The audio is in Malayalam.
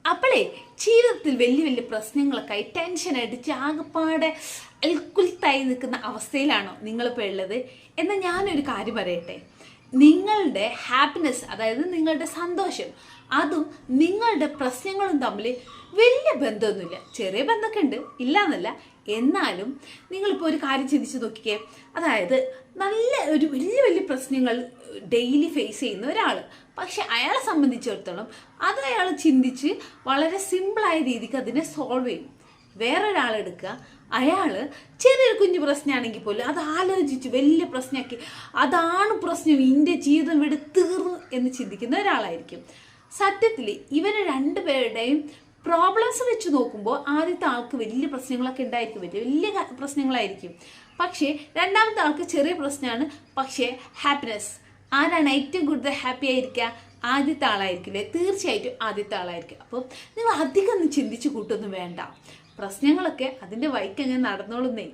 അപ്പോഴേ ജീവിതത്തിൽ വലിയ വലിയ പ്രശ്നങ്ങളൊക്കെ ആയി ടെൻഷൻ അടിച്ച് ആകെപ്പാടെ അൽക്കുലത്തായി നിൽക്കുന്ന അവസ്ഥയിലാണോ നിങ്ങളിപ്പോൾ ഉള്ളത്? എന്നാൽ ഞാനൊരു കാര്യം പറയട്ടെ, നിങ്ങളുടെ ഹാപ്പിനെസ്, അതായത് നിങ്ങളുടെ സന്തോഷം, അതും നിങ്ങളുടെ പ്രശ്നങ്ങളും തമ്മിൽ വലിയ ബന്ധമൊന്നുമില്ല. ചെറിയ ബന്ധമൊക്കെ ഉണ്ട്, ഇല്ല എന്നല്ല. എന്നാലും നിങ്ങളിപ്പോൾ ഒരു കാര്യം ചിന്തിച്ച് നോക്കിക്കേ. അതായത് നല്ല ഒരു വലിയ വലിയ പ്രശ്നങ്ങൾ ഡെയിലി ഫേസ് ചെയ്യുന്ന ഒരാൾ, പക്ഷെ അയാളെ സംബന്ധിച്ചിടത്തോളം അത് അയാൾ ചിന്തിച്ച് വളരെ സിമ്പിളായ രീതിക്ക് അതിനെ സോൾവ് ചെയ്യും. വേറൊരാളെടുക്കുക, അയാൾ ചെറിയൊരു കുഞ്ഞു പ്രശ്നമാണെങ്കിൽ പോലും അത് ആലോചിച്ച് വലിയ പ്രശ്നമാക്കി അതാണ് പ്രശ്നം, എൻ്റെ ജീവിതം ഇവിടെ തീർന്നു എന്ന് ചിന്തിക്കുന്ന ഒരാളായിരിക്കും. സത്യത്തിൽ ഇവരെ രണ്ടുപേരുടെയും പ്രോബ്ലംസ് വെച്ച് നോക്കുമ്പോൾ ആദ്യത്തെ ആൾക്ക് വലിയ പ്രശ്നങ്ങളൊക്കെ ഉണ്ടായിരിക്കും, വലിയ വലിയ പ്രശ്നങ്ങളായിരിക്കും. പക്ഷേ രണ്ടാമത്തെ ആൾക്ക് ചെറിയ പ്രശ്നമാണ്, പക്ഷേ ഹാപ്പിനെസ്. ആരാണ് ഏറ്റവും കൂടുതൽ ഹാപ്പി ആയിരിക്കുക? ആദ്യത്തെ ആളായിരിക്കില്ലേ? തീർച്ചയായിട്ടും ആദ്യത്തെ ആളായിരിക്കും. അപ്പോൾ നിങ്ങൾ അധികം ഒന്നും ചിന്തിച്ച് കൂട്ടൊന്നും വേണ്ട, പ്രശ്നങ്ങളൊക്കെ അതിൻ്റെ വഴിക്ക് അങ്ങനെ നടന്നോളുന്നേ.